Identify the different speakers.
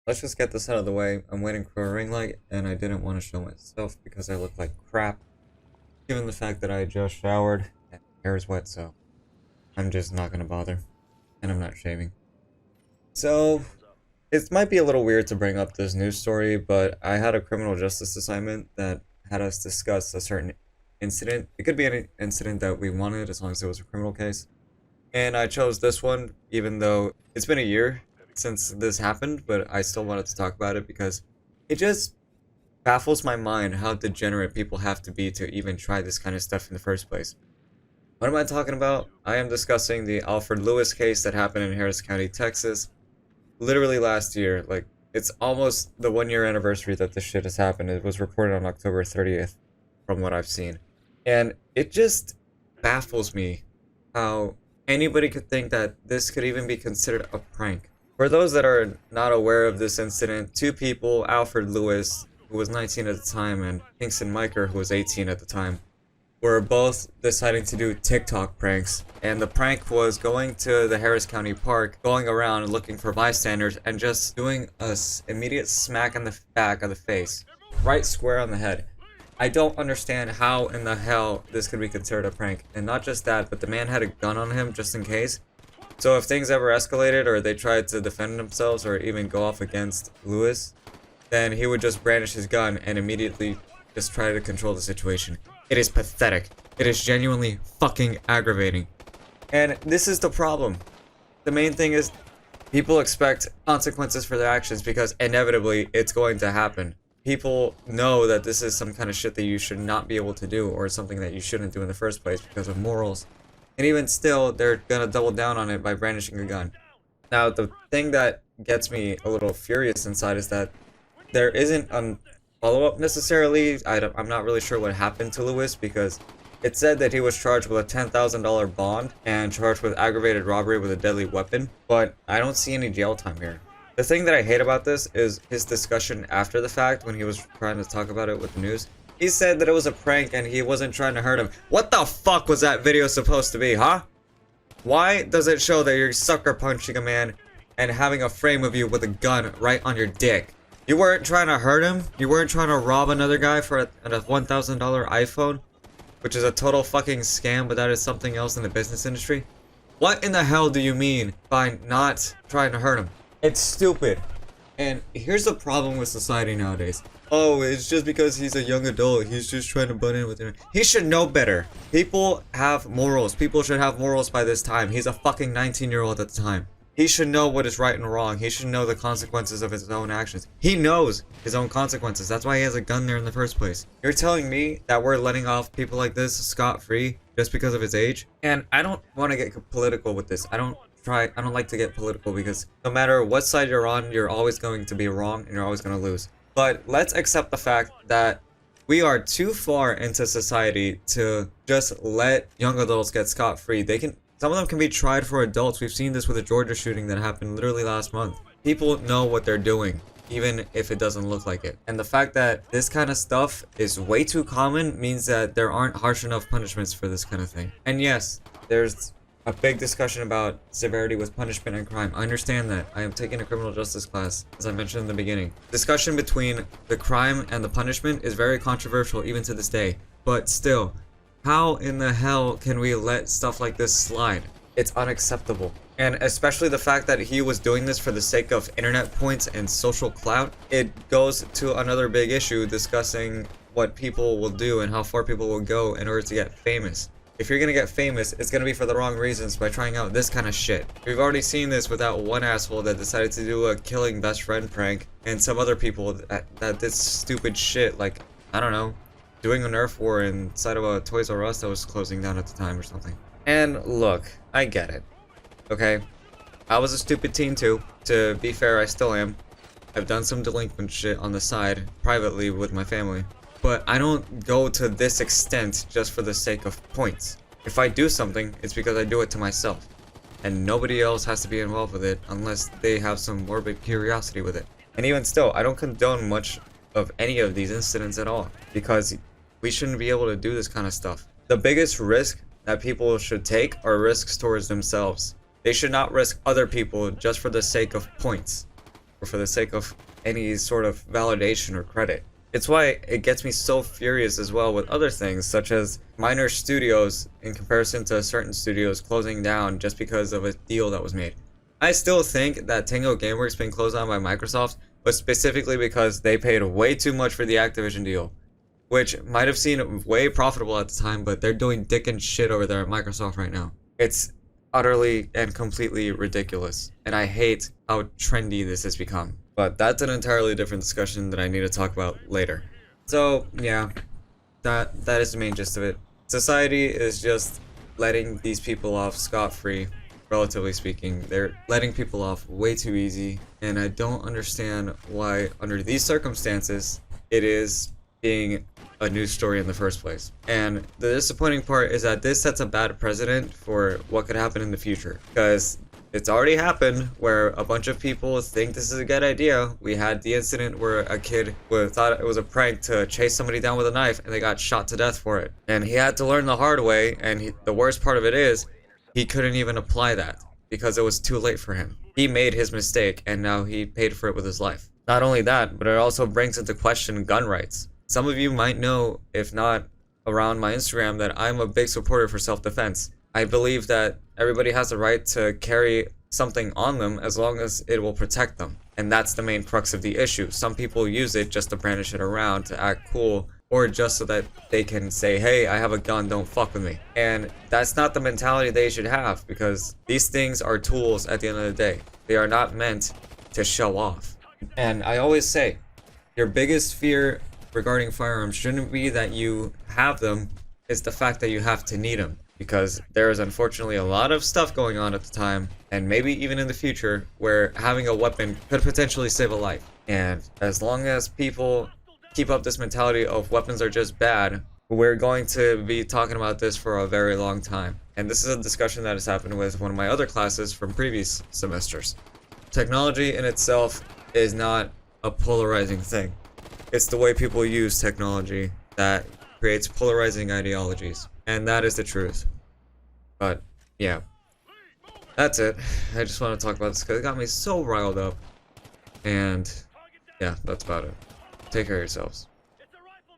Speaker 1: let's just get this out of the way. I'm waiting for a ring light, and I didn't want to show myself because I look like crap, given the fact that I just showered and my hair is wet, so I'm just not gonna bother. And I'm not shaving. So, it might be a little weird to bring up this news story, but I had a criminal justice assignment that had us discuss a certain incident. It could be any incident that we wanted as long as it was a criminal case. And I chose this one, even though it's been a year since this happened, but I still wanted to talk about it because it just baffles my mind how degenerate people have to be to even try this kind of stuff in the first place. What am I talking about? I am discussing the Alford Lewis case that happened in Harris County, Texas, literally last year. Like, it's almost the 1 year anniversary that this shit has happened. It was recorded on October 30th, from what I've seen. And it just baffles me how anybody could think that this could even be considered a prank. For those that are not aware of this incident, two people, Alford Lewis, who was 19 at the time, and Kingston Miker, who was 18 at the time, were both deciding to do TikTok pranks. And the prank was going to the Harris County Park, going around looking for bystanders, and just doing a immediate smack on the back of the face, right square on the head. I don't understand how in the hell this could be considered a prank. And not just that, but the man had a gun on him just in case. So if things ever escalated or they tried to defend themselves or even go off against Lewis, then he would just brandish his gun and immediately just try to control the situation. It is pathetic. It is genuinely fucking aggravating. And this is the problem. The main thing is people expect consequences for their actions because inevitably it's going to happen. People know that this is some kind of shit that you should not be able to do or something that you shouldn't do in the first place because of morals. And even still, they're gonna double down on it by brandishing a gun. Now, the thing that gets me a little furious inside is that there isn't a follow-up necessarily. I'm not really sure what happened to Lewis because it said that he was charged with a $10,000 bond and charged with aggravated robbery with a deadly weapon, but I don't see any jail time here. The thing that I hate about this is his discussion after the fact when he was trying to talk about it with the news. He said that it was a prank and he wasn't trying to hurt him. What the fuck was that video supposed to be, huh? Why does it show that you're sucker punching a man and having a frame of you with a gun right on your dick? You weren't trying to hurt him? You weren't trying to rob another guy for a $1,000 iPhone? Which is a total fucking scam, but that is something else in the business industry? What in the hell do you mean by not trying to hurt him? It's stupid. And here's the problem with society nowadays. Oh, it's just because he's a young adult. He's just trying to butt in with him. He should know better. People have morals. People should have morals by this time. He's a fucking 19-year-old at the time. He should know what is right and wrong. He should know the consequences of his own actions. He knows his own consequences. That's why he has a gun there in the first place. You're telling me that we're letting off people like this scot-free just because of his age? And I don't want to get political with this. I don't like to get political because no matter what side you're on, you're always going to be wrong and you're always going to lose. But let's accept the fact that we are too far into society to just let young adults get scot-free. Some of them can be tried for adults. We've seen this with the Georgia shooting that happened literally last month. People know what they're doing, even if it doesn't look like it. And the fact that this kind of stuff is way too common means that there aren't harsh enough punishments for this kind of thing. And yes, there's a big discussion about severity with punishment and crime. I understand that. I am taking a criminal justice class, as I mentioned in the beginning. Discussion between the crime and the punishment is very controversial even to this day. But still, how in the hell can we let stuff like this slide? It's unacceptable. And especially the fact that he was doing this for the sake of internet points and social clout, it goes to another big issue discussing what people will do and how far people will go in order to get famous. If you're gonna get famous, it's gonna be for the wrong reasons by trying out this kind of shit. We've already seen this with that one asshole that decided to do a killing best friend prank, and some other people that did stupid shit like, I don't know, doing a Nerf war inside of a Toys R Us that was closing down at the time or something. And look, I get it. Okay? I was a stupid teen too. To be fair, I still am. I've done some delinquent shit on the side, privately with my family. But I don't go to this extent just for the sake of points. If I do something, it's because I do it to myself. And nobody else has to be involved with it unless they have some morbid curiosity with it. And even still, I don't condone much of any of these incidents at all. Because we shouldn't be able to do this kind of stuff. The biggest risk that people should take are risks towards themselves. They should not risk other people just for the sake of points. or for the sake of any sort of validation or credit. It's why it gets me so furious as well with other things, such as minor studios in comparison to certain studios closing down just because of a deal that was made. I still think that Tango Gameworks being closed down by Microsoft was specifically because they paid way too much for the Activision deal, which might have seemed way profitable at the time, but they're doing dick and shit over there at Microsoft right now. It's utterly and completely ridiculous, and I hate how trendy this has become. But that's an entirely different discussion that I need to talk about later. So, yeah, that is the main gist of it. Society is just letting these people off scot-free, relatively speaking. They're letting people off way too easy, and I don't understand why, under these circumstances, it is being a news story in the first place. And the disappointing part is that this sets a bad precedent for what could happen in the future, because it's already happened where a bunch of people think this is a good idea. We had the incident where a kid thought it was a prank to chase somebody down with a knife, and they got shot to death for it. And he had to learn the hard way, and the worst part of it is, he couldn't even apply that because it was too late for him. He made his mistake, and now he paid for it with his life. Not only that, but it also brings into question gun rights. Some of you might know, if not around my Instagram, that I'm a big supporter for self-defense. I believe that everybody has the right to carry something on them as long as it will protect them. And that's the main crux of the issue. Some people use it just to brandish it around, to act cool, or just so that they can say, hey, I have a gun, don't fuck with me. And that's not the mentality they should have, because these things are tools at the end of the day. They are not meant to show off. And I always say, your biggest fear regarding firearms shouldn't be that you have them, it's the fact that you have to need them. Because there is unfortunately a lot of stuff going on at the time, and maybe even in the future, where having a weapon could potentially save a life. And as long as people keep up this mentality of weapons are just bad, we're going to be talking about this for a very long time. And this is a discussion that has happened with one of my other classes from previous semesters. Technology in itself is not a polarizing thing. It's the way people use technology that creates polarizing ideologies. And that is the truth. But, yeah. That's it. I just want to talk about this because it got me so riled up. And, yeah, that's about it. Take care of yourselves.